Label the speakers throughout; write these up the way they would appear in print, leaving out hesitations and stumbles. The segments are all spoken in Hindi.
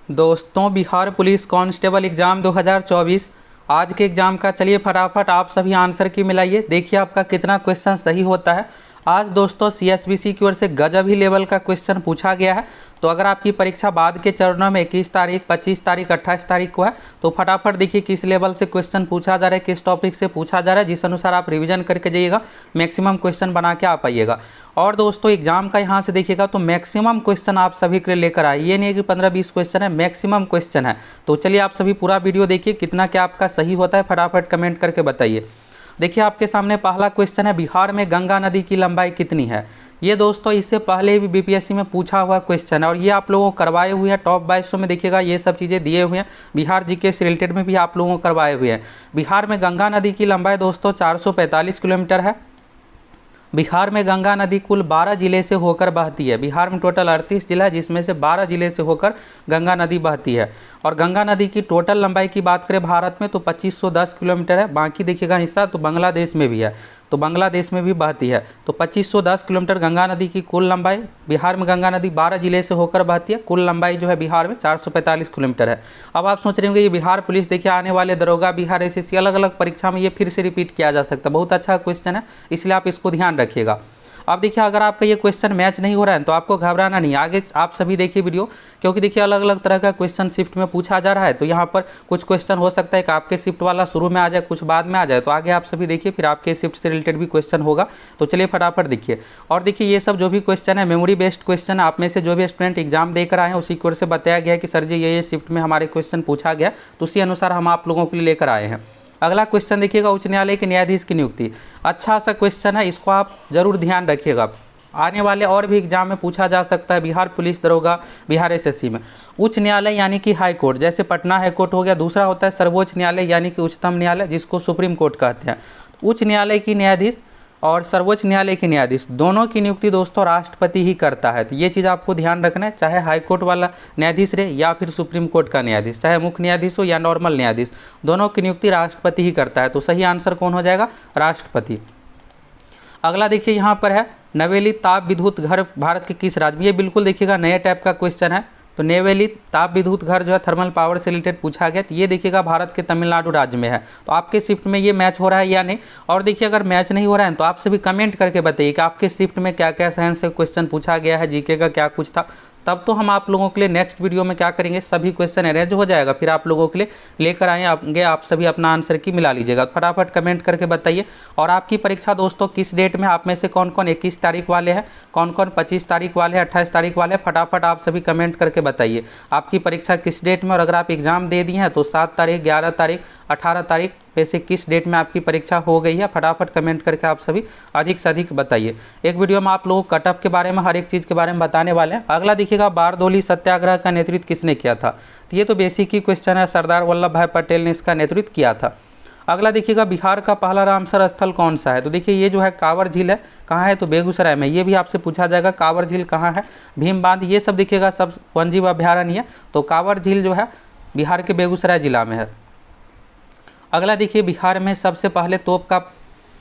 Speaker 1: दोस्तों, बिहार पुलिस कांस्टेबल एग्ज़ाम 2024 आज के एग्ज़ाम का चलिए फटाफट आप सभी आंसर की मिलाइए। देखिए आपका कितना क्वेश्चन सही होता है। आज दोस्तों सीएसबीसी की ओर से गजब ही लेवल का क्वेश्चन पूछा गया है। तो अगर आपकी परीक्षा बाद के चरणों में 21 तारीख, 25 तारीख, 28 तारीख को है तो फटाफट देखिए किस लेवल से क्वेश्चन पूछा जा रहा है, किस टॉपिक से पूछा जा रहा है, जिस अनुसार आप रिवीजन करके जाइएगा, मैक्सिमम क्वेश्चन बना के आ पाइएगा। और दोस्तों एग्जाम का यहाँ से देखिएगा तो मैक्सिमम क्वेश्चन आप सभी के लिए लेकर आए, ये नहीं कि 15-20 क्वेश्चन है, मैक्सिमम क्वेश्चन है। तो चलिए आप सभी पूरा वीडियो देखिए, कितना क्या आपका सही होता है फटाफट कमेंट करके बताइए। देखिए आपके सामने पहला क्वेश्चन है, बिहार में गंगा नदी की लंबाई कितनी है। ये दोस्तों इससे पहले भी बीपीएससी में पूछा हुआ क्वेश्चन है और ये आप लोगों को करवाए हुए हैं। टॉप 2200 में देखिएगा ये सब चीज़ें दिए हुए हैं, बिहार जीके से रिलेटेड में भी आप लोगों को करवाए हुए हैं। बिहार में गंगा नदी की लंबाई दोस्तों 445 किलोमीटर है। बिहार में गंगा नदी कुल 12 जिले से होकर बहती है। बिहार में टोटल 38 जिला है, जिसमें से 12 जिले से होकर गंगा नदी बहती है। और गंगा नदी की टोटल लंबाई की बात करें भारत में तो 2510 किलोमीटर है। बाकी देखिएगा हिस्सा तो बांग्लादेश में भी है, तो बांग्लादेश में भी बहती है। तो 2510 किलोमीटर गंगा नदी की कुल लंबाई। बिहार में गंगा नदी 12 जिले से होकर बहती है। कुल लंबाई जो है बिहार में 445 किलोमीटर है। अब आप सोच रहे होंगे ये बिहार पुलिस देखिए आने वाले दरोगा, बिहार एसएससी अलग अलग परीक्षा में ये फिर से रिपीट किया जा सकता है। बहुत अच्छा क्वेश्चन है, इसलिए आप इसको ध्यान रखिएगा। अब देखिए अगर आपका ये क्वेश्चन मैच नहीं हो रहा है तो आपको घबराना नहीं, आगे आप सभी देखिए वीडियो, क्योंकि देखिए अलग अलग तरह का क्वेश्चन शिफ्ट में पूछा जा रहा है। तो यहाँ पर कुछ क्वेश्चन हो सकता है कि आपके शिफ्ट वाला शुरू में आ जाए, कुछ बाद में आ जाए। तो आगे आप सभी देखिए, फिर आपके शिफ्ट से रिलेटेड भी क्वेश्चन होगा। तो चलिए फटाफट देखिए। और देखिए ये सब जो भी क्वेश्चन है मेमोरी बेस्ड क्वेश्चन, आप में से जो भी स्टूडेंट एग्जाम देकर आए हैं उसी की ओर से बताया गया है कि सर जी ये शिफ्ट में हमारे क्वेश्चन पूछा गया, तो उसी अनुसार हम आप लोगों के लिए लेकर आए हैं। अगला क्वेश्चन देखिएगा, उच्च न्यायालय के न्यायाधीश की नियुक्ति। अच्छा सा क्वेश्चन है, इसको आप जरूर ध्यान रखिएगा। आने वाले और भी एग्जाम में पूछा जा सकता है। बिहार पुलिस दरोगा, बिहार एसएससी में उच्च न्यायालय यानी कि हाई कोर्ट, जैसे पटना हाई कोर्ट हो गया। दूसरा होता है सर्वोच्च न्यायालय यानी कि उच्चतम न्यायालय, जिसको सुप्रीम कोर्ट कहते हैं। उच्च न्यायालय की न्यायाधीश और सर्वोच्च न्यायालय के न्यायाधीश दोनों की नियुक्ति दोस्तों राष्ट्रपति ही करता है। तो ये चीज़ आपको ध्यान रखना है, चाहे हाई कोर्ट वाला न्यायाधीश रहे या फिर सुप्रीम कोर्ट का न्यायाधीश, चाहे मुख्य न्यायाधीश हो या नॉर्मल न्यायाधीश, दोनों की नियुक्ति राष्ट्रपति ही करता है। तो सही आंसर कौन हो जाएगा? राष्ट्रपति। अगला देखिए यहाँ पर है, नवेली ताप विद्युत घर भारत के किस राज्य में। ये बिल्कुल देखिएगा नए टाइप का क्वेश्चन है। तो नवेली ताप विद्युत घर जो है थर्मल पावर से रिलेटेड पूछा गया। तो ये देखिएगा भारत के तमिलनाडु राज्य में है। तो आपके शिफ्ट में ये मैच हो रहा है या नहीं। और देखिए अगर मैच नहीं हो रहा है तो आप सभी कमेंट करके बताइए कि आपके शिफ्ट में क्या क्या साइंस से क्वेश्चन पूछा गया है, जीके का क्या कुछ था। तब तो हम आप लोगों के लिए नेक्स्ट वीडियो में क्या करेंगे, सभी क्वेश्चन अरेंज हो जाएगा, फिर आप लोगों के लिए लेकर आएंगे। आप सभी अपना आंसर की मिला लीजिएगा। फटाफट कमेंट करके बताइए। और आपकी परीक्षा दोस्तों किस डेट में, आप में से कौन कौन 21 तारीख वाले हैं, कौन कौन 25 तारीख वाले हैं, 28 तारीख वाले हैं, फटाफट आप सभी कमेंट करके बताइए आपकी परीक्षा किस डेट में। और अगर आप एग्जाम दे दिए हैं तो 7 तारीख, 11 तारीख, 18 तारीख में से किस डेट में आपकी परीक्षा हो गई है, फटाफट कमेंट करके आप सभी अधिक से अधिक बताइए। एक वीडियो में आप लोगों को कटअप के बारे में, हर एक चीज़ के बारे में बताने वाले हैं। अगला देखिएगा, बारदोली सत्याग्रह का नेतृत्व किसने किया था। तो ये तो बेसिक ही क्वेश्चन है, सरदार वल्लभ भाई पटेल ने इसका नेतृत्व किया था। अगला देखिएगा, बिहार का पहला रामसर स्थल कौन सा है। तो देखिए ये जो है कांवर झील है, कहाँ है तो बेगूसराय में। ये भी आपसे पूछा जाएगा कांवर झील कहाँ है, भीम बांध, ये सब देखिएगा सब वन्यजीव अभ्यारण्य है। तो कांवर झील जो है बिहार के बेगूसराय जिला में है। अगला देखिए, बिहार में सबसे पहले तोप का,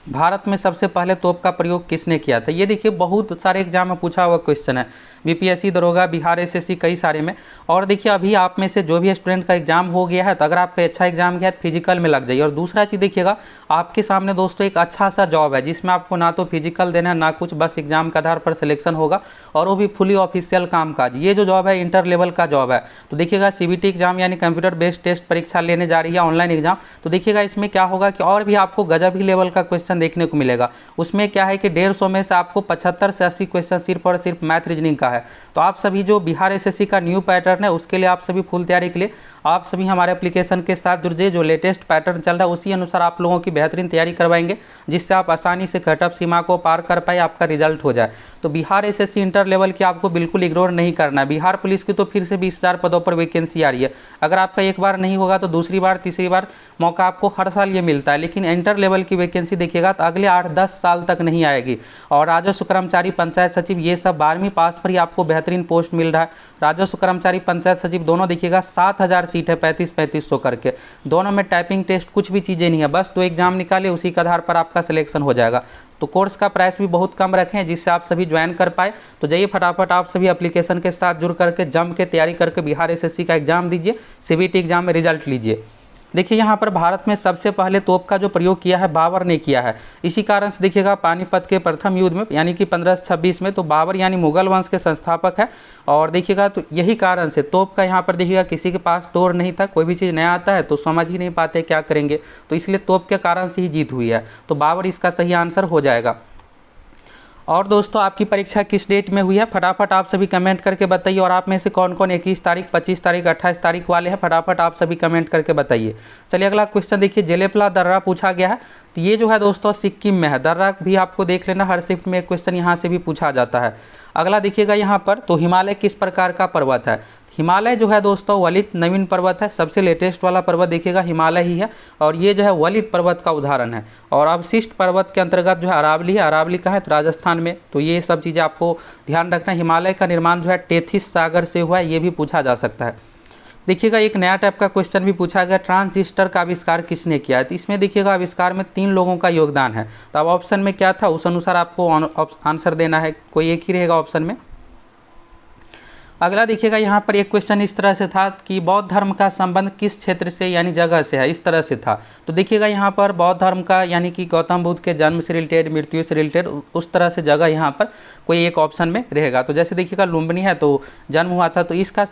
Speaker 1: भारत में सबसे पहले तोप का प्रयोग किसने किया था। ये देखिए बहुत सारे एग्जाम में पूछा हुआ क्वेश्चन है, बीपीएससी दरोगा, बिहार एसएससी, कई सारे में। और देखिए अभी आप में से जो भी स्टूडेंट का एग्जाम हो गया है तो अगर आपका अच्छा एग्जाम गया है फिजिकल में लग जाइए। और दूसरा चीज़ देखिएगा, आपके सामने दोस्तों एक अच्छा सा जॉब है जिसमें आपको ना तो फिजिकल देना है ना कुछ, बस एग्जाम के आधार पर सिलेक्शन होगा और वो भी फुली ऑफिशियल कामकाज। ये जो जॉब है इंटर लेवल का जॉब है। तो देखिएगा सीबीटी एग्जाम यानी कंप्यूटर बेस्ड टेस्ट परीक्षा लेने जा रही है, ऑनलाइन एग्जाम। तो देखिएगा इसमें क्या होगा कि और भी आपको गजब ही लेवल का क्वेश्चन देखने को मिलेगा। उसमें क्या है कि 150 में से आपको 75 से 80 क्वेश्चन सिर्फ और सिर्फ मैथ रीजनिंग का है। तो आप सभी जो बिहार एसएससी का न्यू पैटर्न है उसके लिए आप सभी फुल तैयारी के लिए आप सभी हमारे एप्लीकेशन के साथ जुड़ जाइए। जो लेटेस्ट पैटर्न चल रहा है उसी अनुसार आप लोगों की बेहतरीन तैयारी करवाएंगे, जिससे आप आसानी से कटअप सीमा को पार कर पाए, आपका रिजल्ट हो जाए। तो बिहार एसएससी इंटर लेवल की आपको बिल्कुल इग्नोर नहीं करना है। बिहार पुलिस की तो फिर से 20,000 पदों पर वैकेंसी आ रही है। अगर आपका एक बार नहीं होगा तो दूसरी बार, तीसरी बार मौका आपको हर साल ये मिलता है। लेकिन इंटर लेवल की वैकेंसी देखिएगा देखिएगा तो अगले 8-10 साल तक नहीं आएगी। और राजस्व कर्मचारी, पंचायत सचिव, ये सब 12वीं पास पर ही आपको बेहतरीन पोस्ट मिल रहा है। राजस्व कर्मचारी, पंचायत सचिव दोनों देखिएगा 7000 सीट है, 35-3500 करके। दोनों में टाइपिंग टेस्ट कुछ भी चीज़ें नहीं है, बस 2 एग्जाम निकाले, उसी के आधार पर आपका सिलेक्शन हो जाएगा। तो कोर्स का प्राइस भी बहुत कम रखें जिससे आप सभी ज्वाइन कर पाए। तो जाइए फटाफट आप सभी एप्लीकेशन के साथ जुड़ करके जम के तैयारी करके बिहार एसएससी का एग्जाम दीजिए, सीबीटी एग्जाम में रिजल्ट लीजिए। देखिए यहाँ पर भारत में सबसे पहले तोप का जो प्रयोग किया है बाबर ने किया है। इसी कारण से देखिएगा पानीपत के प्रथम युद्ध में यानी कि 1526 में तो बाबर यानी मुगल वंश के संस्थापक है। और देखिएगा तो यही कारण से तोप का यहाँ पर देखिएगा किसी के पास तोड़ नहीं था, कोई भी चीज़ नया आता है तो समझ ही नहीं पाते क्या करेंगे, तो इसलिए तोप के कारण से ही जीत हुई है। तो बाबर इसका सही आंसर हो जाएगा। और दोस्तों आपकी परीक्षा किस डेट में हुई है फटाफट आप सभी कमेंट करके बताइए। और आप में से कौन कौन 21 तारीख, 25 तारीख, 28 तारीख वाले हैं फटाफट आप सभी कमेंट करके बताइए। चलिए अगला क्वेश्चन देखिए, जेलेपला दर्रा पूछा गया है। तो ये जो है दोस्तों सिक्किम में है। दर्रा भी आपको देख लेना, हर शिफ्ट में एक क्वेश्चन यहाँ से भी पूछा जाता है। अगला देखिएगा यहाँ पर, तो हिमालय किस प्रकार का पर्वत है। हिमालय जो है दोस्तों वलित नवीन पर्वत है, सबसे लेटेस्ट वाला पर्वत देखिएगा हिमालय ही है। और ये जो है वलित पर्वत का उदाहरण है। और अवशिष्ट पर्वत के अंतर्गत जो है अरावली है, अरावली का है तो राजस्थान में। तो ये सब चीज़ें आपको ध्यान रखना है। हिमालय का निर्माण जो है टेथिस सागर से हुआ है, ये भी पूछा जा सकता है। देखिएगा एक नया टाइप का क्वेश्चन भी पूछा गया, ट्रांजिस्टर का आविष्कार किसने किया है। तो इसमें देखिएगा आविष्कार में 3 लोगों का योगदान है। तो अब ऑप्शन में क्या था उस अनुसार आपको आंसर देना है, कोई एक ही रहेगा ऑप्शन में। अगला देखिएगा यहाँ पर एक क्वेश्चन इस तरह से था कि बौद्ध धर्म का संबंध किस क्षेत्र से यानी जगह से है, इस तरह से था। तो देखिएगा यहाँ पर बौद्ध धर्म का यानी कि गौतम बुद्ध के जन्म से रिलेटेड, मृत्यु से रिलेटेड, उस तरह से जगह यहाँ पर कोई एक ऑप्शन में रहेगा। तो जैसे देखिएगा लुम्बिनी है तो जन्म हुआ था, तो इसका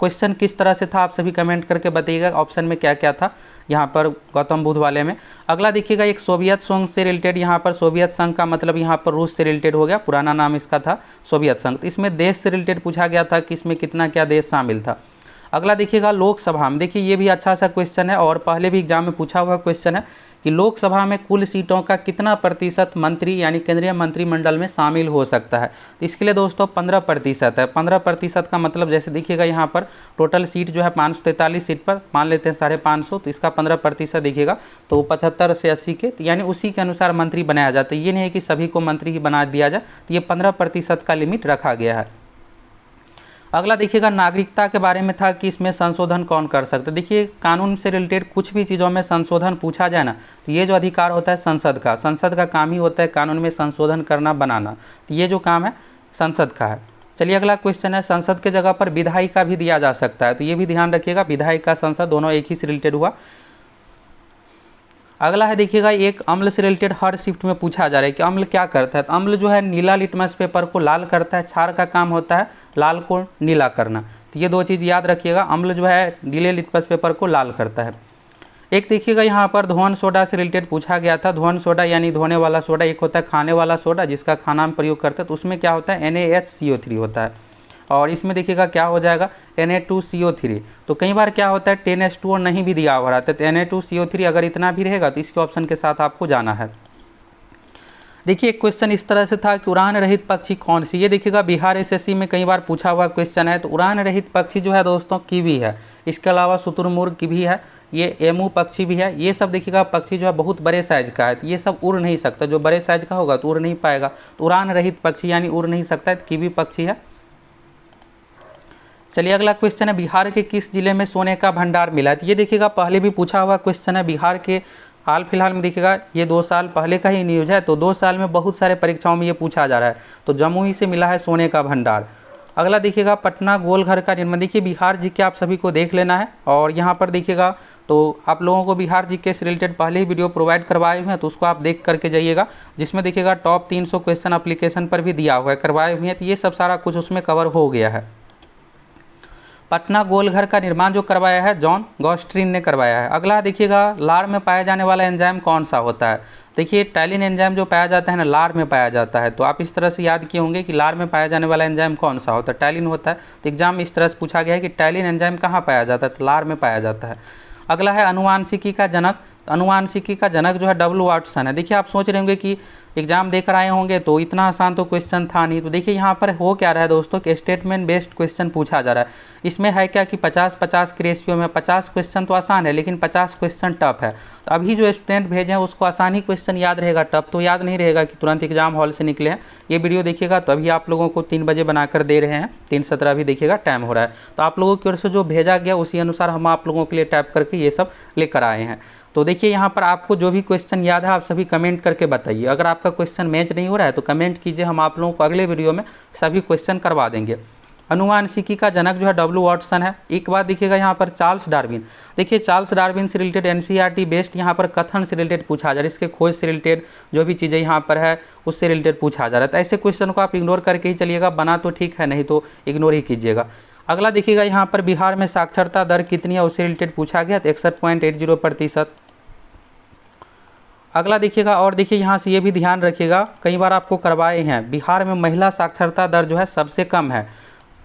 Speaker 1: क्वेश्चन किस तरह से था आप सभी कमेंट करके बताइएगा ऑप्शन में क्या क्या था यहाँ पर गौतम बुद्ध वाले में। अगला देखिएगा एक सोवियत संघ से रिलेटेड, यहाँ पर सोवियत संघ का मतलब यहाँ पर रूस से रिलेटेड हो गया, पुराना नाम इसका था सोवियत संघ। तो इसमें देश से रिलेटेड पूछा गया था कि इसमें कितना क्या देश शामिल था। अगला देखिएगा लोकसभा में, देखिए ये भी अच्छा सा क्वेश्चन है और पहले भी एग्जाम में पूछा हुआ क्वेश्चन है कि लोकसभा में कुल सीटों का कितना प्रतिशत मंत्री यानी केंद्रीय मंत्रिमंडल में शामिल हो सकता है। तो इसके लिए दोस्तों 15% है। 15% का मतलब जैसे देखिएगा यहाँ पर टोटल सीट जो है 543 सीट पर मान लेते हैं 550, तो इसका 15% देखिएगा तो 75 से 80 के, तो यानी उसी के अनुसार मंत्री बनाया जाता है। ये नहीं है कि सभी को मंत्री ही बना दिया जाए, तो ये 15% का लिमिट रखा गया है। अगला देखिएगा नागरिकता के बारे में था कि इसमें संशोधन कौन कर सकता है। देखिए कानून से रिलेटेड कुछ भी चीज़ों में संशोधन पूछा जाए ना, तो ये जो अधिकार होता है संसद का काम ही होता है कानून में संशोधन करना, बनाना। तो ये जो काम है संसद का है। चलिए अगला क्वेश्चन है, संसद के जगह पर विधायिका भी दिया जा सकता है। तो ये भी ध्यान रखिएगा, विधायिका संसद दोनों एक ही से रिलेटेड हुआ। अगला है देखिएगा एक अम्ल से रिलेटेड हर शिफ्ट में पूछा जा रहा है कि अम्ल क्या करता है। तो अम्ल जो है नीला लिटमस पेपर को लाल करता है, क्षार का काम होता है लाल को नीला करना। तो ये 2 चीज़ याद रखिएगा, अम्ल जो है नीले लिटमस पेपर को लाल करता है। एक देखिएगा यहाँ पर धोवन सोडा से रिलेटेड पूछा गया था। धोवन सोडा यानी धोने वाला सोडा, एक होता है खाने वाला सोडा जिसका खाना में प्रयोग करते हैं, तो उसमें क्या होता है NaHCO3 होता है। और इसमें देखिएगा क्या हो जाएगा Na2CO3। तो कई बार क्या होता है 10H2O नहीं भी दिया हुआ रहता है, तो Na2CO3 अगर इतना भी रहेगा तो इसके ऑप्शन के साथ आपको जाना है। देखिए एक क्वेश्चन इस तरह से था कि उड़ान रहित पक्षी कौन सी। ये देखिएगा बिहार एसएससी में कई बार पूछा हुआ क्वेश्चन है। तो उड़ान रहित पक्षी जो है दोस्तों कीवी है, इसके अलावा शुतुरमुर्ग की भी है, ये एमू पक्षी भी है। ये सब देखिएगा पक्षी जो है बहुत बड़े साइज का है, तो ये सब उड़ नहीं सकता, जो बड़े साइज का होगा तो उड़ नहीं पाएगा। तो उड़ान रहित पक्षी यानी उड़ नहीं सकता है, तो कीवी पक्षी है। चलिए अगला क्वेश्चन है, बिहार के किस जिले में सोने का भंडार मिला है। तो ये देखिएगा पहले भी पूछा हुआ क्वेश्चन है। बिहार के हाल फिलहाल में देखिएगा ये 2 साल पहले का ही न्यूज़ है, तो 2 साल में बहुत सारे परीक्षाओं में ये पूछा जा रहा है। तो जमुई से मिला है सोने का भंडार। अगला देखिएगा पटना गोलघर का निर्माण। देखिए बिहार जी के आप सभी को देख लेना है। और यहाँ पर देखिएगा तो आप लोगों को बिहार जी के से रिलेटेड पहले ही वीडियो प्रोवाइड करवाए हुए हैं, तो उसको आप देख करके जाइएगा, जिसमें देखिएगा टॉप 300 क्वेश्चन एप्लीकेशन पर भी दिया हुआ है, करवाए हुए हैं। तो ये सब सारा कुछ उसमें कवर हो गया है। पटना गोलघर का निर्माण जो करवाया है जॉन गॉस्ट्रिन ने करवाया है। अगला देखिएगा लार में पाया जाने वाला एंजाइम कौन सा होता है। देखिए टैलिन एंजाइम जो पाया जाता है ना, लार में पाया जाता है। तो आप इस तरह से याद किए होंगे कि लार में पाया जाने वाला एंजाइम कौन सा होता है, टैलिन होता है। तो एग्जाम में इस तरह से पूछा गया है कि टैलिन एंजाइम कहाँ पाया जाता है, तो लार में पाया जाता है। अगला है अनुवांशिकी का जनक। अनुवांशिकी का जनक जो है W. वाटसन है। देखिए आप सोच रहे होंगे कि एग्जाम देकर आए होंगे तो इतना आसान तो क्वेश्चन था नहीं। तो देखिए यहाँ पर हो क्या रहा है दोस्तों कि स्टेटमेंट बेस्ड क्वेश्चन पूछा जा रहा है। इसमें है क्या कि 50-50 के रेशियो में 50 क्वेश्चन तो आसान है लेकिन 50 क्वेश्चन टफ है। तो अभी जो स्टूडेंट भेजे हैं उसको आसान ही क्वेश्चन याद रहेगा, टफ तो याद नहीं रहेगा कि तुरंत एग्जाम हॉल से निकले हैं। ये वीडियो देखिएगा तो अभी आप लोगों को 3 बजे बनाकर दे रहे हैं, 3:17 अभी देखिएगा टाइम हो रहा है। तो आप लोगों की ओर से जो भेजा गया उसी अनुसार हम आप लोगों के लिए टाइप करके ये सब लेकर आए हैं। तो देखिए यहाँ पर आपको जो भी क्वेश्चन याद है आप सभी कमेंट करके बताइए। अगर आपका क्वेश्चन मैच नहीं हो रहा है तो कमेंट कीजिए, हम आप लोगों को अगले वीडियो में सभी क्वेश्चन करवा देंगे। अनुवांशिकी का जनक जो है डब्ल्यू वॉटसन है। एक बात देखिएगा यहाँ पर चार्ल्स डार्विन, देखिए चार्ल्स डार्विन से रिलेटेड एनसीईआरटी बेस्ड यहाँ पर कथन से रिलेटेड पूछा जा रहा है, इसके खोज से रिलेटेड जो भी चीज़ें यहाँ पर है उससे रिलेटेड पूछा जा रहा है। तो ऐसे क्वेश्चन को आप इग्नोर करके ही चलिएगा, बना तो ठीक है नहीं तो इग्नोर ही कीजिएगा। अगला देखिएगा यहाँ पर बिहार में साक्षरता दर कितनी है उससे रिलेटेड पूछा गया, तो 61.80%। अगला देखिएगा और देखिए यहाँ से ये भी ध्यान रखिएगा, कई बार आपको करवाए हैं, बिहार में महिला साक्षरता दर जो है सबसे कम है,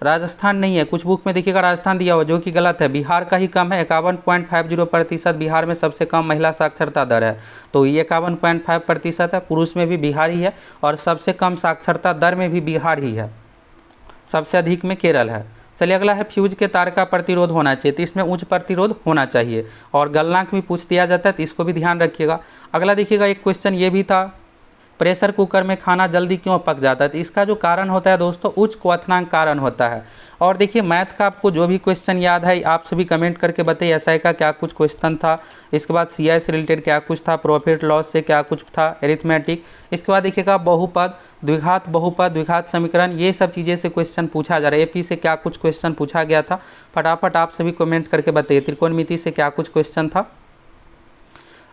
Speaker 1: राजस्थान नहीं है। कुछ बुक में देखिएगा राजस्थान दिया हुआ जो कि गलत है, बिहार का ही कम है, 51.50% बिहार में सबसे कम महिला साक्षरता दर है। तो ये 51.5% है, पुरुष में भी बिहार ही है और सबसे कम साक्षरता दर में भी बिहार ही है, सबसे अधिक में केरल है। चलिए अगला है फ्यूज के तार का प्रतिरोध होना चाहिए, तो इसमें उच्च प्रतिरोध होना चाहिए और गलनांक भी पूछ दिया जाता है, तो इसको भी ध्यान रखिएगा। अगला देखिएगा एक क्वेश्चन ये भी था, प्रेशर कुकर में खाना जल्दी क्यों पक जाता है, तो इसका जो कारण होता है दोस्तों उच्च क्वथनांक कारण होता है। और देखिए मैथ का आपको जो भी क्वेश्चन याद है आप सभी कमेंट करके बताइए, एसआई का क्या कुछ क्वेश्चन था, इसके बाद सीआई से रिलेटेड क्या कुछ था, प्रॉफिट लॉस से क्या कुछ था, एरिथमेटिक, इसके बाद देखिएगा बहुपद, द्विघात समीकरण, ये सब चीज़ें से क्वेश्चन पूछा जा रहा है। एपी से क्या कुछ क्वेश्चन पूछा गया था, फटाफट आप सभी कमेंट करके बताइए। त्रिकोणमिति से क्या कुछ क्वेश्चन था।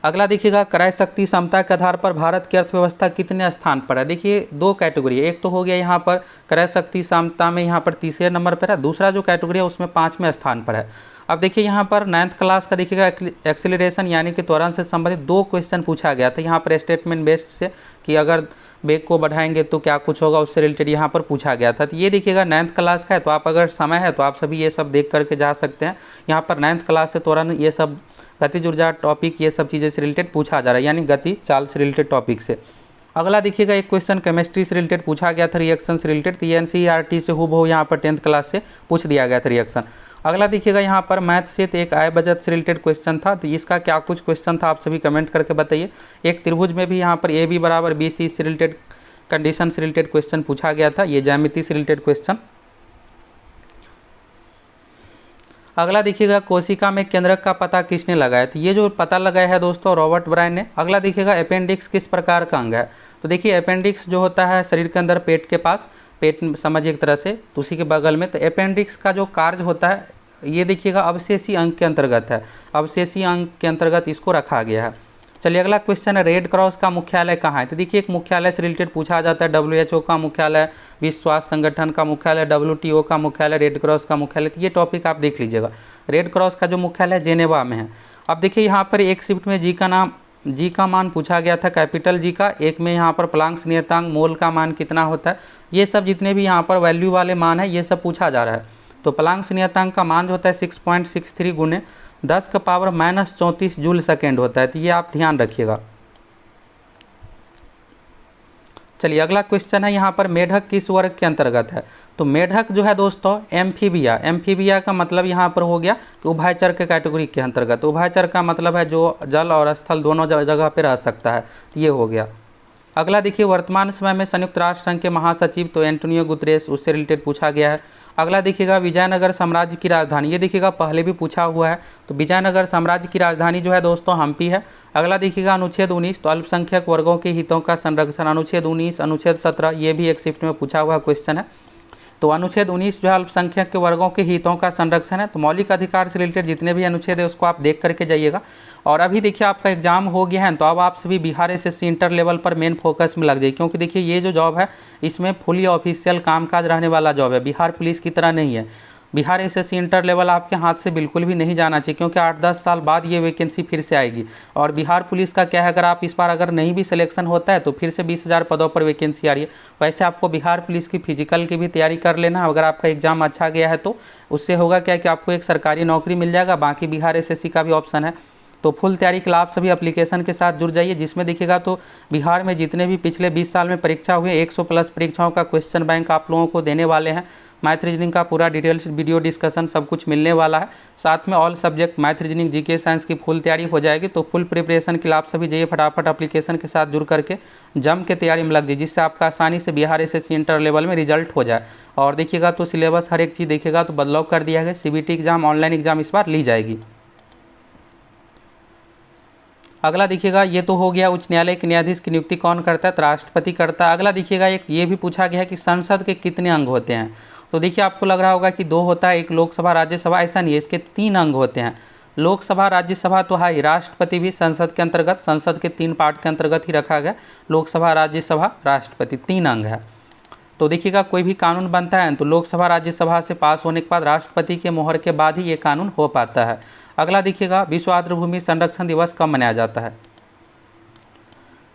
Speaker 1: अगला देखिएगा क्रय शक्ति क्षमता के आधार पर भारत की अर्थव्यवस्था कितने स्थान पर है। देखिए 2 कैटेगरी, एक तो हो गया यहाँ पर क्रय शक्ति क्षमता में यहाँ पर 3रे नंबर पर है, दूसरा जो कैटेगरी है उसमें 5वें स्थान पर है। अब देखिए यहाँ पर 9th क्लास का देखिएगा एक्सीलरेशन यानी कि त्वरण से संबंधित 2 क्वेश्चन पूछा गया था यहाँ पर स्टेटमेंट बेस्ड से, कि अगर वेग को बढ़ाएंगे तो क्या कुछ होगा, उससे रिलेटेड यहाँ पर पूछा गया था। तो ये देखिएगा 9th क्लास का है, तो आप अगर समय है तो आप सभी ये सब देख करके जा सकते हैं। यहाँ पर 9th क्लास से त्वरण ये सब गतिज ऊर्जा टॉपिक ये सब चीज़ें से रिलेटेड पूछा जा रहा है, यानी गति चाल से रिलेटेड टॉपिक से। अगला देखिएगा एक क्वेश्चन केमिस्ट्री से रिलेटेड पूछा गया था, रिएक्शन से रिलेटेड, तो एनसीईआरटी से हूबहू यहाँ पर 10th क्लास से पूछ दिया गया था रिएक्शन। अगला देखिएगा यहाँ पर मैथ से तो एक आय बचत से रिलेटेड क्वेश्चन था, तो इसका क्या कुछ क्वेश्चन था आप सभी कमेंट करके बताइए। एक त्रिभुज में भी यहाँ पर ए बी बराबर बी सी से रिलेटेड कंडीशन से रिलेटेड क्वेश्चन पूछा गया था, ये ज्यामिति से रिलेटेड क्वेश्चन। अगला देखिएगा कोशिका में केंद्रक का पता किसने लगाया, तो ये जो पता लगाया है दोस्तों रॉबर्ट ब्रायन ने। अगला देखिएगा अपेंडिक्स किस प्रकार का अंग है, तो देखिए अपेंडिक्स जो होता है शरीर के अंदर पेट के पास, पेट समझिए एक तरह से, तो उसी के बगल में, तो अपेंडिक्स का जो कार्य होता है ये देखिएगा अवशेषी अंग के अंतर्गत है, अवशेषी अंग के अंतर्गत इसको रखा गया है। चलिए अगला क्वेश्चन है रेड क्रॉस का मुख्यालय कहाँ है, तो देखिए एक मुख्यालय से रिलेटेड पूछा जाता है, WHO का मुख्यालय, विश्व स्वास्थ्य संगठन का मुख्यालय, WTO का मुख्यालय, रेड क्रॉस का मुख्यालय, तो ये टॉपिक आप देख लीजिएगा। रेड क्रॉस का जो मुख्यालय जेनेवा में है। अब देखिए यहाँ पर एक शिफ्ट में जी का मान पूछा गया था, कैपिटल जी का, एक में यहाँ पर प्लांक्स नियतांक मोल का मान कितना होता है, ये सब जितने भी यहाँ पर वैल्यू वाले मान है ये सब पूछा जा रहा है। तो प्लांक्स नियतांक का मान जो होता है 6.63 गुने 10⁻⁻34 जूल सेकेंड होता है, तो ये आप ध्यान रखिएगा। चलिए अगला क्वेश्चन है यहाँ पर मेढक किस वर्ग के अंतर्गत है, तो मेढक जो है दोस्तों एम्फीबिया का मतलब यहाँ पर हो गया कि उभयचर के कैटेगरी के अंतर्गत। उभयचर का मतलब है जो जल और स्थल दोनों जगह पे रह सकता है, तो ये हो गया। अगला देखिए वर्तमान समय में संयुक्त राष्ट्र संघ के महासचिव तो एंटोनियो गुतरेस, उससे रिलेटेड पूछा गया है। अगला देखिएगा विजयनगर साम्राज्य की राजधानी, ये देखिएगा पहले भी पूछा हुआ है, तो विजयनगर साम्राज्य की राजधानी जो है दोस्तों हम्पी है। अगला देखिएगा अनुच्छेद 19, तो अल्पसंख्यक वर्गों के हितों का संरक्षण, अनुच्छेद 19, अनुच्छेद 17, ये भी एक शिफ्ट में पूछा हुआ क्वेश्चन है। तो अनुच्छेद 19 जो है अल्पसंख्यक के वर्गों के हितों का संरक्षण है, तो मौलिक अधिकार से रिलेटेड जितने भी अनुच्छेद है उसको आप देख करके जाइएगा। और अभी देखिए आपका एग्जाम हो गया है, तो अब आप सभी बिहार एसएससी इंटर लेवल पर मेन फोकस में लग जाइए, क्योंकि देखिए ये जो जॉब है इसमें फुली ऑफिशियल कामकाज रहने वाला जॉब है, बिहार पुलिस की तरह नहीं है। बिहार एसएससी इंटर लेवल आपके हाथ से बिल्कुल भी नहीं जाना चाहिए, क्योंकि 8-10 साल बाद ये वैकेंसी फिर से आएगी। और बिहार पुलिस का क्या है, अगर आप इस बार अगर नहीं भी सिलेक्शन होता है तो फिर से 20,000 पदों पर वैकेंसी आ रही है। वैसे आपको बिहार पुलिस की फिजिकल की भी तैयारी कर लेना है, अगर आपका एग्जाम अच्छा गया है तो उससे होगा क्या कि आपको एक सरकारी नौकरी मिल जाएगा, बाकी बिहार एसएससी का भी ऑप्शन है। तो फुल तैयारी के लिए आप सभी एप्लीकेशन के साथ जुड़ जाइए, जिसमें देखिएगा तो बिहार में जितने भी पिछले 20 साल में परीक्षा हुए 100 प्लस परीक्षाओं का क्वेश्चन बैंक आप लोगों को देने वाले हैं। मैथ रीजनिंग का पूरा डिटेल्स वीडियो डिस्कशन सब कुछ मिलने वाला है। साथ में all subject math reasoning GK science की फुल तैयारी हो जाएगी। तो फुल प्रिपरेशन के लिए आप सभी जाइए फटाफट एप्लीकेशन के साथ जुड़ करके जम के तैयारी में लग जाइए, जिससे आपका आसानी से बिहार एसएससी इंटर लेवल में रिजल्ट हो जाए। और देखिएगा तो सिलेबस हर एक चीज़ देखिएगा तो बदलाव कर दिया है। सीबीटी एग्जाम ऑनलाइन एग्जाम इस बार ली जाएगी। अगला देखिएगा, ये तो हो गया उच्च न्यायालय के न्यायाधीश की नियुक्ति कौन करता है, तो राष्ट्रपति करता है। अगला देखिएगा, एक ये भी पूछा गया है कि संसद के कितने अंग होते हैं। तो देखिए आपको लग रहा होगा कि 2 होता है, एक लोकसभा राज्यसभा, ऐसा नहीं है, इसके 3 अंग होते हैं। लोकसभा राज्यसभा तो है, राष्ट्रपति भी संसद के अंतर्गत, संसद के 3 पार्ट के अंतर्गत ही रखा गया। लोकसभा राज्यसभा राष्ट्रपति 3 अंग है। तो देखिएगा कोई भी कानून बनता है तो लोकसभा राज्यसभा से पास होने के बाद राष्ट्रपति के मोहर के बाद ही ये कानून हो पाता है। अगला देखिएगा, विश्व आर्द्रभूमि संरक्षण दिवस कब मनाया जाता है।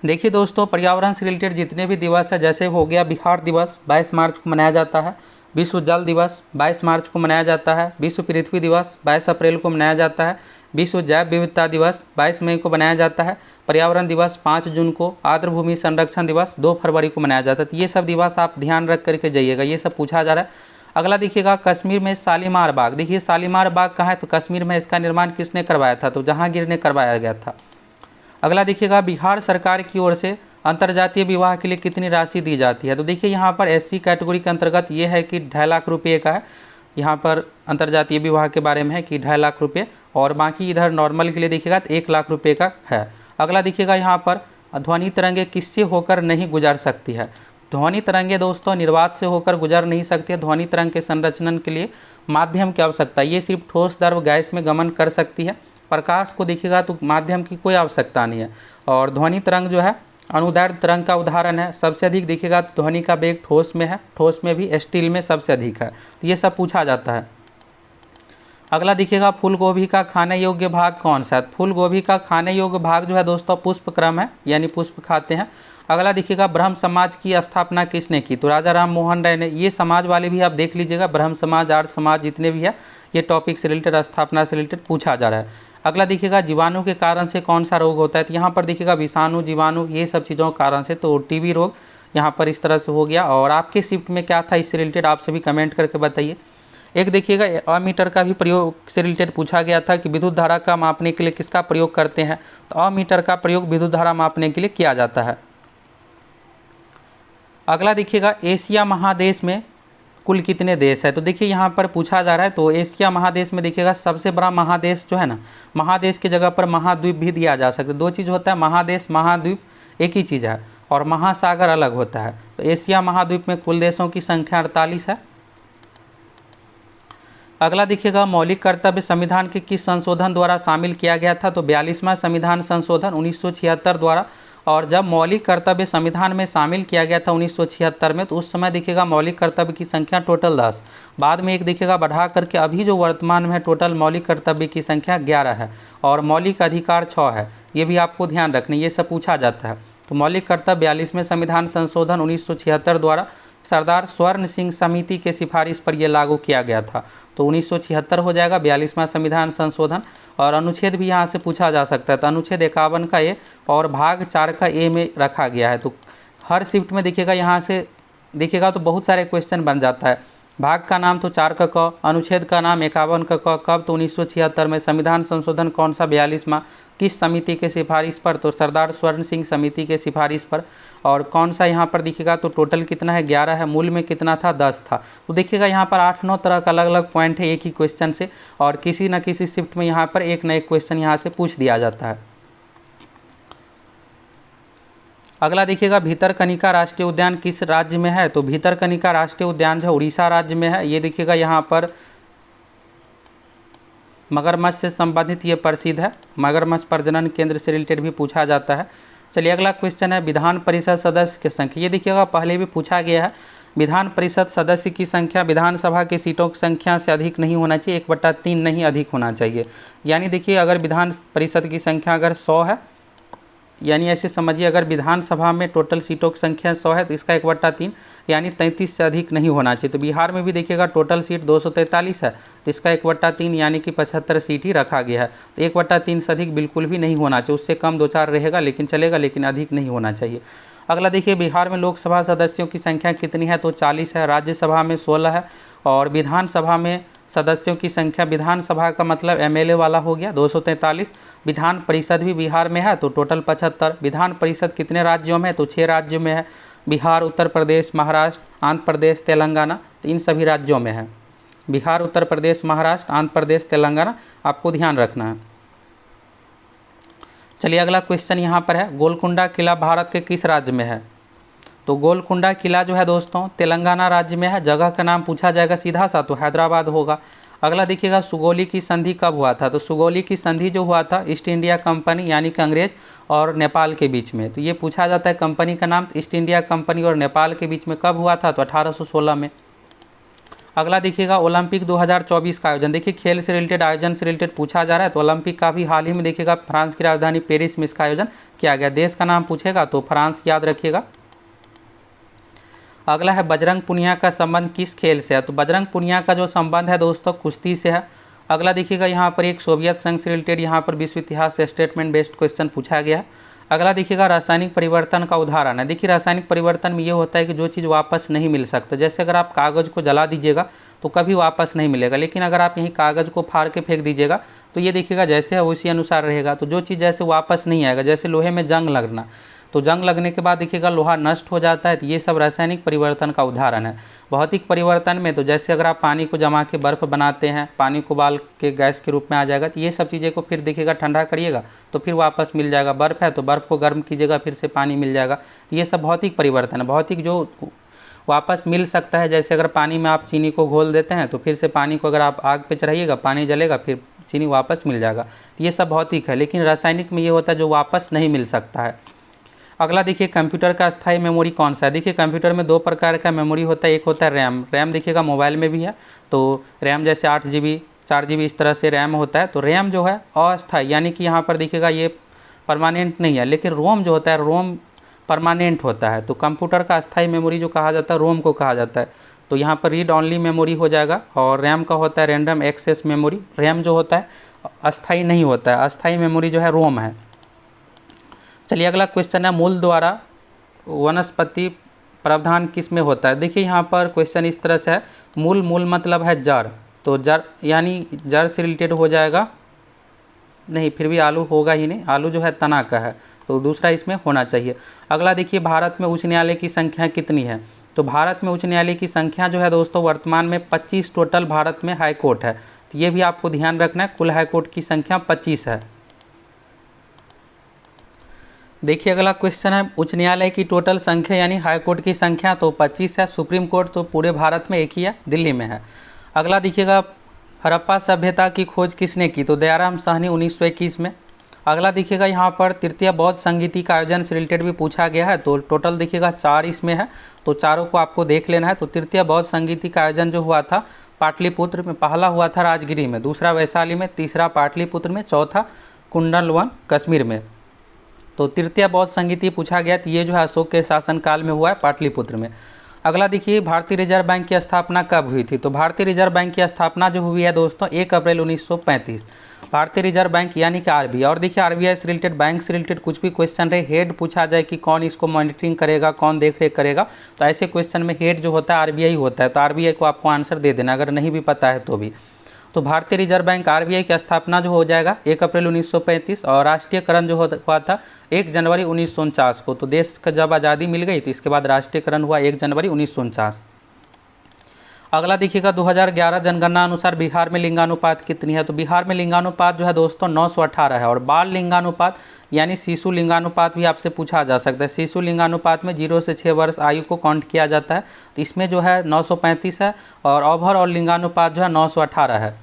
Speaker 1: देखिए दोस्तों, पर्यावरण से रिलेटेड जितने भी दिवस है, जैसे हो गया बिहार दिवस 22 मार्च को मनाया जाता है, विश्व जल दिवस 22 मार्च को मनाया जाता है, विश्व पृथ्वी दिवस 22 अप्रैल को मनाया जाता है, विश्व जैव विविधता दिवस 22 मई को मनाया जाता है, पर्यावरण दिवस 5 जून को, आर्द्रभूमि संरक्षण दिवस 2 फरवरी को मनाया जाता है। तो ये सब दिवस आप ध्यान रख करके जाइएगा, ये सब पूछा जा रहा है। अगला देखिएगा, कश्मीर में शालीमार बाग, देखिए शालीमार बाग कहाँ है, तो कश्मीर में इसका निर्माण किसने करवाया था, तो जहांगीर ने करवाया गया था। अगला देखिएगा, बिहार सरकार की ओर से अंतर्जातीय विवाह के लिए कितनी राशि दी जाती है। तो देखिए यहाँ पर एससी कैटेगरी के अंतर्गत ये है कि 2.5 लाख रुपये का है, यहाँ पर अंतर्जातीय विवाह के बारे में है कि 2.5 लाख रुपये, और बाकी इधर नॉर्मल के लिए देखिएगा तो 1 लाख रुपये का है। अगला देखिएगा, यहाँ पर ध्वनि तरंगे किससे होकर नहीं गुजर सकती है। ध्वनि तरंगे दोस्तों निर्वात से होकर गुजर नहीं सकती है। ध्वनि तरंग के संरचना के लिए माध्यम की आवश्यकता, ये सिर्फ ठोस द्रव गैस में गमन कर सकती है। प्रकाश को देखिएगा तो माध्यम की कोई आवश्यकता नहीं है। और ध्वनि तरंग जो है अनुदैर्ध्य तरंग का उदाहरण है। सबसे अधिक देखिएगा तो ध्वनि का वेग ठोस में है, ठोस में भी स्टील में सबसे अधिक है। तो ये सब पूछा जाता है। अगला देखिएगा, फूल गोभी का खाने योग्य भाग कौन सा है। फूल गोभी का खाने योग्य भाग जो है दोस्तों पुष्प क्रम है, यानी पुष्प खाते हैं। अगला देखिएगा, ब्रह्म समाज की स्थापना किसने की, तो राजा राम मोहन राय ने। ये समाज वाले भी आप देख लीजिएगा, ब्रह्म समाज, आर्य समाज जितने भी है, ये टॉपिक से रिलेटेड, स्थापना से रिलेटेड पूछा जा रहा है। अगला देखिएगा, जीवाणु के कारण से कौन सा रोग होता है, तो यहाँ पर देखिएगा विषाणु, जीवाणु, ये सब चीज़ों के कारण से, तो टीबी रोग यहाँ पर इस तरह से हो गया। और आपके शिफ्ट में क्या था इससे रिलेटेड आप सभी कमेंट करके बताइए। एक देखिएगा, अमीटर का भी प्रयोग से रिलेटेड पूछा गया था कि विद्युत धारा का मापने के लिए किसका प्रयोग करते हैं, तो अमीटर का प्रयोग विद्युत धारा मापने के लिए किया जाता है। अगला देखिएगा, एशिया महादेश में कुल कितने देश है, तो देखिए यहाँ पर पूछा जा रहा है। तो एशिया महादेश में देखिएगा सबसे बड़ा महादेश जो है ना, महादेश की जगह पर महाद्वीप भी दिया जा सकता है। 2 चीज़ होता है, महादेश महाद्वीप एक ही चीज़ है, और महासागर अलग होता है। तो एशिया महाद्वीप में कुल देशों की संख्या 48 है। अगला देखिएगा, मौलिक कर्तव्य संविधान के किस संशोधन द्वारा शामिल किया गया था, तो 42वां संविधान संशोधन 1976 द्वारा। और जब मौलिक कर्तव्य संविधान में शामिल किया गया था 1976 में, तो उस समय देखिएगा मौलिक कर्तव्य की संख्या टोटल 10, बाद में एक देखिएगा बढ़ा करके अभी जो वर्तमान में है टोटल मौलिक कर्तव्य की संख्या 11 है, और मौलिक अधिकार 6 है। ये भी आपको ध्यान रखना, ये सब पूछा जाता है। तो मौलिक कर्तव्य 42वें संविधान संशोधन 1976 द्वारा सरदार स्वर्ण सिंह समिति के सिफारिश पर यह लागू किया गया था। तो 1976 हो जाएगा 42वां संविधान संशोधन। और अनुच्छेद भी यहाँ से पूछा जा सकता है, तो अनुच्छेद 51 का ए और भाग 4 का ए में रखा गया है। तो हर शिफ्ट में देखिएगा यहाँ से देखिएगा तो बहुत सारे क्वेश्चन बन जाता है। भाग का नाम तो 4 का क, अनुच्छेद का नाम 51 का क, कब, तो 1976 में। संविधान संशोधन कौन सा 42वां, किस समिति के सिफारिश पर, तो सरदार स्वर्ण सिंह समिति के सिफारिश पर। और कौन सा यहाँ पर देखिएगा तो टोटल कितना है 11 है, मूल में कितना था 10 था। तो देखिएगा यहाँ पर 8-9 तरह का अलग अलग पॉइंट है एक ही क्वेश्चन से, और किसी न किसी शिफ्ट में यहाँ पर एक न एक क्वेश्चन यहाँ से पूछ दिया जाता है। अगला देखिएगा, भीतरकनिका राष्ट्रीय उद्यान किस राज्य में है, तो भीतरकनिका राष्ट्रीय उद्यान जो उड़ीसा राज्य में है। ये देखिएगा यहाँ पर मगरमच्छ से संबंधित ये प्रसिद्ध है, मगरमच्छ प्रजनन केंद्र से रिलेटेड भी पूछा जाता है। चलिए अगला क्वेश्चन है, विधान परिषद सदस्य की संख्या। ये देखिएगा पहले भी पूछा गया है, विधान परिषद सदस्य की संख्या विधानसभा की सीटों की संख्या से अधिक नहीं होना चाहिए, 1/3 नहीं अधिक होना चाहिए। यानी देखिए अगर विधान परिषद की संख्या अगर 100 है, यानी ऐसे समझिए अगर विधानसभा में टोटल सीटों की संख्या 100 है तो इसका 1/3, यानी 33 से अधिक नहीं होना चाहिए। तो बिहार में भी देखिएगा टोटल सीट 243 है, तो इसका 1/3 यानी कि 75 सीट ही रखा गया है। तो 1/3 से अधिक बिल्कुल भी नहीं होना चाहिए, उससे कम 2-4 रहेगा लेकिन चलेगा, लेकिन अधिक नहीं होना चाहिए। अगला देखिए बिहार में लोकसभा सदस्यों की संख्या कितनी है, तो 40 है, राज्यसभा में 16 है और विधानसभा में सदस्यों की संख्या, विधानसभा का मतलब एमएलए वाला हो गया 243, विधान परिषद भी बिहार में है तो टोटल 75। विधान परिषद कितने राज्यों में है, तो 6 राज्यों में है, बिहार, उत्तर प्रदेश, महाराष्ट्र, आंध्र प्रदेश, तेलंगाना, तो इन सभी राज्यों में है। बिहार, उत्तर प्रदेश, महाराष्ट्र, आंध्र प्रदेश, तेलंगाना, आपको ध्यान रखना है। चलिए अगला क्वेश्चन यहाँ पर है, गोलकुंडा किला भारत के किस राज्य में है, तो गोलकुंडा किला जो है दोस्तों तेलंगाना राज्य में है। जगह का नाम पूछा जाएगा सीधा सा तो हैदराबाद होगा। अगला देखिएगा सुगौली की संधि कब हुआ था, तो सुगौली की संधि जो हुआ था ईस्ट इंडिया कंपनी यानी कि अंग्रेज और नेपाल के बीच में। तो ये पूछा जाता है कंपनी का नाम, ईस्ट इंडिया कंपनी और नेपाल के बीच में कब हुआ था, तो 1816 में। अगला देखिएगा ओलंपिक 2024 का आयोजन, देखिए खेल से रिलेटेड, आयोजन से रिलेटेड पूछा जा रहा है। तो ओलंपिक का भी हाल ही में देखिएगा फ्रांस की राजधानी पेरिस में इसका आयोजन किया गया। देश का नाम पूछेगा तो फ्रांस याद रखिएगा। अगला है बजरंग पुनिया का संबंध किस खेल से है, तो बजरंग पुनिया का जो संबंध है दोस्तों कुश्ती से है। अगला देखिएगा यहाँ पर एक सोवियत संघ से रिलेटेड यहाँ पर विश्व इतिहास से स्टेटमेंट बेस्ड क्वेश्चन पूछा गया है। अगला देखिएगा रासायनिक परिवर्तन का उदाहरण है। देखिए रासायनिक परिवर्तन में ये होता है कि जो चीज़ वापस नहीं मिल सकता, जैसे अगर आप कागज़ को जला दीजिएगा तो कभी वापस नहीं मिलेगा, लेकिन अगर आप यहीं कागज़ को फाड़ के फेंक दीजिएगा तो ये देखिएगा जैसे है उसी अनुसार रहेगा। तो जो चीज़ जैसे वापस नहीं आएगा, जैसे लोहे में जंग लगना, तो जंग लगने के बाद देखिएगा लोहा नष्ट हो जाता है, तो ये सब रासायनिक परिवर्तन का उदाहरण है। भौतिक परिवर्तन में तो जैसे अगर आप पानी को जमा के बर्फ़ बनाते हैं, पानी को उबाल के गैस के रूप में आ जाएगा, तो ये सब चीज़ें को फिर देखिएगा ठंडा करिएगा तो फिर वापस मिल जाएगा। बर्फ़ है तो बर्फ़ को गर्म कीजिएगा फिर से पानी मिल जाएगा। ये सब भौतिक परिवर्तन है। भौतिक जो वापस मिल सकता है, जैसे अगर पानी में आप चीनी को घोल देते हैं तो फिर से पानी को अगर आप आग पे चढ़ाइएगा पानी जलेगा फिर चीनी वापस मिल जाएगा, ये सब भौतिक है। लेकिन रासायनिक में ये होता है जो वापस नहीं मिल सकता है। अगला देखिए कंप्यूटर का अस्थायी मेमोरी कौन सा है। देखिए कंप्यूटर में 2 प्रकार का मेमोरी होता है, एक होता है रैम। रैम देखिएगा मोबाइल में भी है, तो रैम जैसे 8 GB 4 GB इस तरह से रैम होता है। तो रैम जो है अस्थायी, यानी कि यहाँ पर देखिएगा ये परमानेंट नहीं है, लेकिन रोम जो होता है रोम परमानेंट होता है। तो कंप्यूटर का अस्थायी मेमोरी जो कहा जाता है रोम को कहा जाता है। तो यहाँ पर रीड ऑनली मेमोरी हो जाएगा। और रैम का होता है रैंडम एक्सेस मेमोरी। रैम जो होता है अस्थायी नहीं होता है, अस्थायी मेमोरी जो है रोम है। चलिए अगला क्वेश्चन है, मूल द्वारा वनस्पति प्रावधान किस में होता है। देखिए यहाँ पर क्वेश्चन इस तरह से है, मूल मूल मतलब है जड़, तो जड़ यानी जड़ से रिलेटेड हो जाएगा, नहीं फिर भी आलू होगा ही नहीं, आलू जो है तना का है, तो दूसरा इसमें होना चाहिए। अगला देखिए भारत में उच्च न्यायालय की संख्या कितनी है, तो भारत में उच्च न्यायालय की संख्या जो है दोस्तों वर्तमान में 25 टोटल भारत में हाई कोर्ट है। तो ये भी आपको ध्यान रखना है, कुल हाई कोर्ट की संख्या 25 है। देखिए अगला क्वेश्चन है, उच्च न्यायालय की टोटल संख्या यानी हाई कोर्ट की संख्या तो 25 है। सुप्रीम कोर्ट तो पूरे भारत में एक ही है, दिल्ली में है। अगला देखिएगा हड़प्पा सभ्यता की खोज किसने की, तो दयाराम साहनी 1921 में। अगला देखिएगा यहाँ पर तृतीय बौद्ध संगीति का आयोजन से रिलेटेड भी पूछा गया है, तो टोटल देखिएगा 4 इसमें है, तो चारों को आपको देख लेना है। तो तृतीय बौद्ध संगीति का आयोजन जो हुआ था पाटलिपुत्र में, पहला हुआ था राजगिरी में, दूसरा वैशाली में, तीसरा पाटलिपुत्र में, चौथा कुंडलवन कश्मीर में। तो तृतीय बौद्ध संगीति पूछा गया, तो ये जो है अशोक के शासनकाल में हुआ है पाटलिपुत्र में। अगला देखिए भारतीय रिजर्व बैंक की स्थापना कब हुई थी, तो भारतीय रिजर्व बैंक की स्थापना जो हुई है दोस्तों 1 अप्रैल 1935। भारतीय रिजर्व बैंक यानी कि आरबीआई। और देखिए आरबीआई से रिलेटेड, बैंक से रिलेटेड कुछ भी क्वेश्चन रहे, हेड पूछा जाए कि कौन इसको मॉनिटरिंग करेगा, कौन देख रेख करेगा, तो ऐसे क्वेश्चन में हेड जो होता है आरबीआई होता है। तो आरबीआई को आपको आंसर दे देना अगर नहीं भी पता है तो भी। तो भारतीय रिजर्व बैंक आरबीआई की स्थापना जो हो जाएगा 1 अप्रैल 1935 और राष्ट्रीयकरण जो हुआ था 1 जनवरी 1949 को। तो देश का जब आज़ादी मिल गई तो इसके बाद राष्ट्रीयकरण हुआ 1 जनवरी 1949। अगला देखिएगा 2011 जनगणना अनुसार बिहार में लिंगानुपात कितनी है, तो बिहार में लिंगानुपात जो है दोस्तों 918 है। और बाल लिंगानुपात यानी शिशु लिंगानुपात भी आपसे पूछा जा सकता है। शिशु लिंगानुपात में 0 से 6 वर्ष आयु को काउंट किया जाता है, तो इसमें जो है 935 है। और ओवरऑल लिंगानुपात जो है 918 है।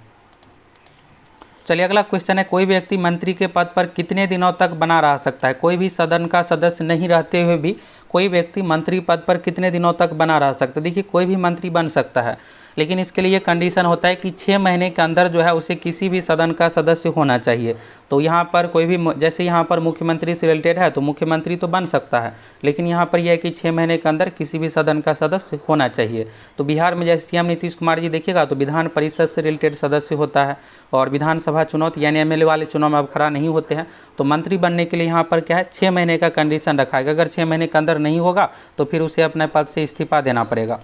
Speaker 1: चलिए अगला क्वेश्चन है, कोई व्यक्ति मंत्री के पद पर कितने दिनों तक बना रह सकता है। कोई भी सदन का सदस्य नहीं रहते हुए भी कोई व्यक्ति मंत्री पद पर कितने दिनों तक बना रह सकता है। देखिए कोई भी मंत्री बन सकता है, लेकिन इसके लिए कंडीशन होता है कि 6 महीने के अंदर जो है उसे किसी भी सदन का सदस्य होना चाहिए। तो यहाँ पर कोई भी, जैसे यहाँ पर मुख्यमंत्री से रिलेटेड है तो मुख्यमंत्री तो बन सकता है, लेकिन यहाँ पर यह है कि 6 महीने के अंदर किसी भी सदन का सदस्य होना चाहिए। तो बिहार में जैसे सीएम नीतीश कुमार जी देखिएगा तो विधान परिषद से रिलेटेड सदस्य होता है, और विधानसभा चुनाव यानी एमएलए वाले चुनाव में अब खड़ा नहीं होते हैं। तो मंत्री बनने के लिए यहाँ पर क्या है, 6 महीने का कंडीशन रखा है। अगर 6 महीने के अंदर नहीं होगा तो फिर उसे अपने पद से इस्तीफा देना पड़ेगा।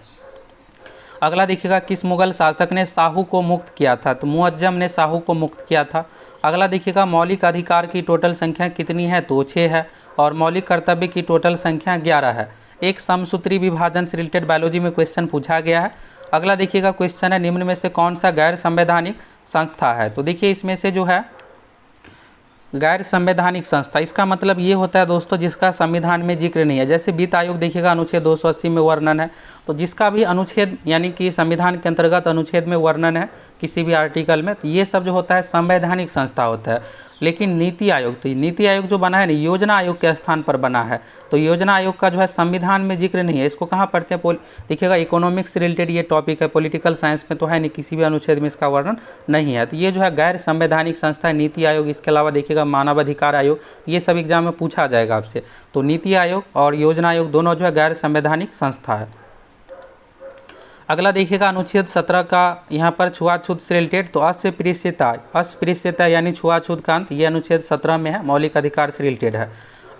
Speaker 1: अगला देखिएगा, किस मुगल शासक ने साहू को मुक्त किया था? तो मुअज्जम ने साहू को मुक्त किया था। अगला देखिएगा, मौलिक अधिकार की टोटल संख्या कितनी है? तो 6 है। और मौलिक कर्तव्य की टोटल संख्या 11 है। एक समसूत्री विभाजन से रिलेटेड बायोलॉजी में क्वेश्चन पूछा गया है। अगला देखिएगा क्वेश्चन है, निम्न में से कौन सा गैर संवैधानिक संस्था है? तो देखिए इसमें से जो है गैर संवैधानिक संस्था, इसका मतलब ये होता है दोस्तों जिसका संविधान में जिक्र नहीं है। जैसे वित्त आयोग देखिएगा अनुच्छेद 280 में वर्णन है, तो जिसका भी अनुच्छेद यानी कि संविधान के अंतर्गत अनुच्छेद में वर्णन है किसी भी आर्टिकल में, तो ये सब जो होता है संवैधानिक संस्था होता है। लेकिन नीति आयोग, तो नीति आयोग जो बना है ना, योजना आयोग के स्थान पर बना है। तो योजना आयोग का जो है संविधान में जिक्र नहीं है। इसको कहाँ पढ़ते हैं? देखिएगा इकोनॉमिक्स से रिलेटेड ये टॉपिक है, पॉलिटिकल साइंस में तो है नहीं, किसी भी अनुच्छेद में इसका वर्णन नहीं है। तो ये जो है गैर संवैधानिक संस्था है नीति आयोग। इसके अलावा देखिएगा मानव अधिकार आयोग, ये सब एग्जाम में पूछा जाएगा आपसे। तो नीति आयोग और योजना आयोग दोनों जो है गैर संवैधानिक संस्था है। अगला देखिएगा अनुच्छेद 17 का यहाँ पर छुआछूत से रिलेटेड, तो अस्पृश्यता यानी छुआछूत का अंत, ये अनुच्छेद 17 में है, मौलिक अधिकार से रिलेटेड है।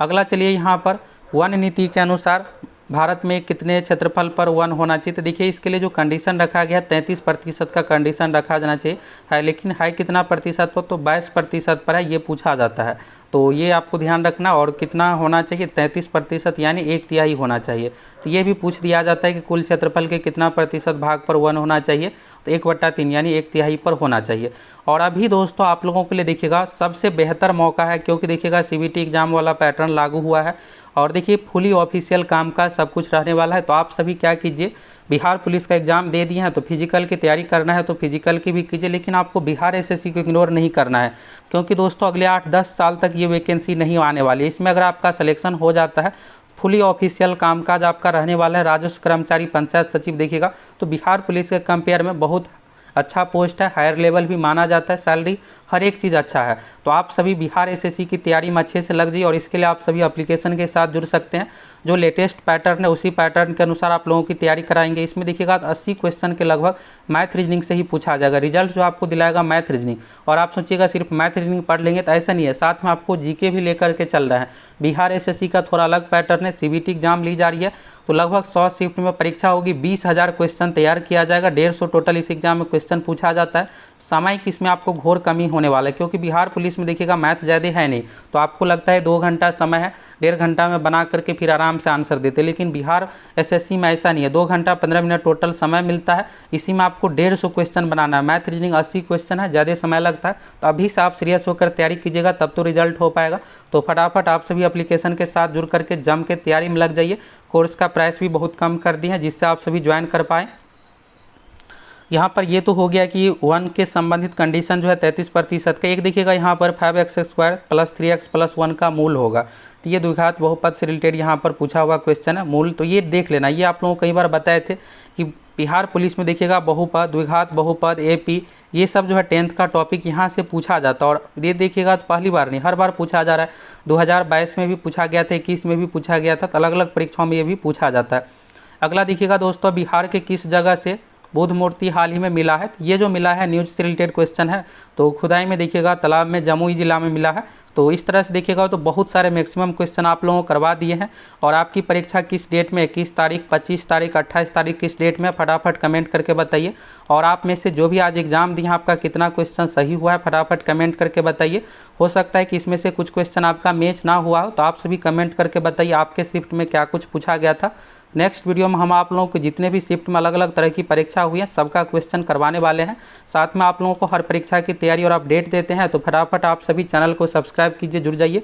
Speaker 1: अगला चलिए यहाँ पर वन नीति के अनुसार भारत में कितने क्षेत्रफल पर वन होना चाहिए? तो देखिए इसके लिए जो कंडीशन रखा गया है 33% का कंडीशन रखा जाना चाहिए है, लेकिन है कितना प्रतिशत पर? तो 22% पर है, ये पूछा जाता है। तो ये आपको ध्यान रखना। और कितना होना चाहिए? 33% यानी 1/3 होना चाहिए। तो ये भी पूछ दिया जाता है कि कुल क्षेत्रफल के कितना प्रतिशत भाग पर वन होना चाहिए? तो 1/3 यानी 1/3 पर होना चाहिए। और अभी दोस्तों आप लोगों के लिए देखिएगा सबसे बेहतर मौका है, क्योंकि देखिएगा सीबीटी एग्जाम वाला पैटर्न लागू हुआ है और देखिए फुली ऑफिशियल काम का सब कुछ रहने वाला है। तो आप सभी क्या कीजिए, बिहार पुलिस का एग्ज़ाम दे दिए हैं तो फिजिकल की तैयारी करना है तो फिजिकल की भी कीजिए, लेकिन आपको बिहार एसएससी को इग्नोर नहीं करना है, क्योंकि दोस्तों अगले 8-10 साल तक ये वैकेंसी नहीं आने वाली है। इसमें अगर आपका सिलेक्शन हो जाता है, फुली ऑफिशियल कामकाज आपका रहने वाला है, राजस्व कर्मचारी, पंचायत सचिव देखिएगा, तो बिहार पुलिस के कंपेयर में बहुत अच्छा पोस्ट है, हायर लेवल भी माना जाता है, सैलरी हर एक चीज़ अच्छा है। तो आप सभी बिहार एसएससी की तैयारी में अच्छे से लग जाइए और इसके लिए आप सभी एप्लीकेशन के साथ जुड़ सकते हैं। जो लेटेस्ट पैटर्न है उसी पैटर्न के अनुसार आप लोगों की तैयारी कराएंगे। इसमें देखिएगा 80 क्वेश्चन के लगभग मैथ रीजनिंग से ही पूछा जाएगा। रिजल्ट जो आपको दिलाएगा मैथ रीजनिंग, और आप सोचिएगा सिर्फ मैथ रीजनिंग पढ़ लेंगे तो ऐसा नहीं है, साथ में आपको जीके भी लेकर के चल रहा है। बिहार एसएससी का थोड़ा अलग पैटर्न है, सीबीटी एग्जाम ली जा रही है तो लगभग 100 शिफ्ट में परीक्षा होगी, 20,000 क्वेश्चन तैयार किया जाएगा, 150 टोटल इस एग्जाम में क्वेश्चन पूछा जाता है। समय की इसमें आपको घोर कमी होने वाला है, क्योंकि बिहार पुलिस में देखिएगा मैथ ज़्यादा है नहीं, तो आपको लगता है 2 घंटा समय है, 1.5 घंटा में बना करके फिर आराम से आंसर देते, लेकिन बिहार एसएससी में ऐसा नहीं है। 2 घंटा 15 मिनट टोटल समय मिलता है, इसी में आपको 150 क्वेश्चन बनाना है। मैथ रीजनिंग 80 क्वेश्चन है, ज़्यादा समय लगता है, तो अभी से आप सीरियस होकर तैयारी कीजिएगा, तब तो रिजल्ट हो पाएगा। तो फटाफट आप सभी एप्लीकेशन के साथ जुड़ करके जम के तैयारी में लग जाइए। कोर्स का प्राइस भी बहुत कम कर दिए हैं जिससे आप सभी ज्वाइन कर पाएँ। यहाँ पर ये तो हो गया कि वन के संबंधित कंडीशन जो है 33% का। एक देखिएगा यहाँ पर 5x² + 3x + 1 का मूल होगा, तो ये द्विघात बहुपद से रिलेटेड यहाँ पर पूछा हुआ क्वेश्चन है। मूल तो ये देख लेना, ये आप लोगों को कई बार बताए थे कि बिहार पुलिस में देखिएगा बहुपद, द्विघात बहुपद, एपी, ये सब जो है 10th का टॉपिक यहाँ से पूछा जाता है। और ये देखिएगा तो पहली बार नहीं, हर बार पूछा जा रहा है। 2022 में भी पूछा गया था, 21 में भी पूछा गया था, तो अलग अलग परीक्षाओं में ये भी पूछा जाता है। अगला देखिएगा दोस्तों, बिहार के किस जगह से बुद्ध मूर्ति हाल ही में मिला है? ये जो मिला है न्यूज से रिलेटेड क्वेश्चन है। तो खुदाई में देखिएगा, तालाब में, जमुई जिला में मिला है। तो इस तरह से देखिएगा तो बहुत सारे मैक्सिमम क्वेश्चन आप लोगों को करवा दिए हैं। और आपकी परीक्षा किस डेट में, 21 तारीख, 25 तारीख, 28 तारीख, किस डेट में, फटाफट कमेंट करके बताइए। और आप में से जो भी आज एग्जाम दिए आपका कितना क्वेश्चन सही हुआ है फटाफट कमेंट करके बताइए। हो सकता है कि इसमें से कुछ क्वेश्चन आपका मैच ना हुआ हो, तो आप सभी कमेंट करके बताइए आपके शिफ्ट में क्या कुछ पूछा गया था। नेक्स्ट वीडियो में हम आप लोगों को जितने भी शिफ्ट में अलग अलग तरह की परीक्षा हुई है सबका क्वेश्चन करवाने वाले हैं। साथ में आप लोगों को हर परीक्षा की तैयारी और अपडेट देते हैं। तो फटाफट आप सभी चैनल को सब्सक्राइब कीजिए, जुड़ जाइए।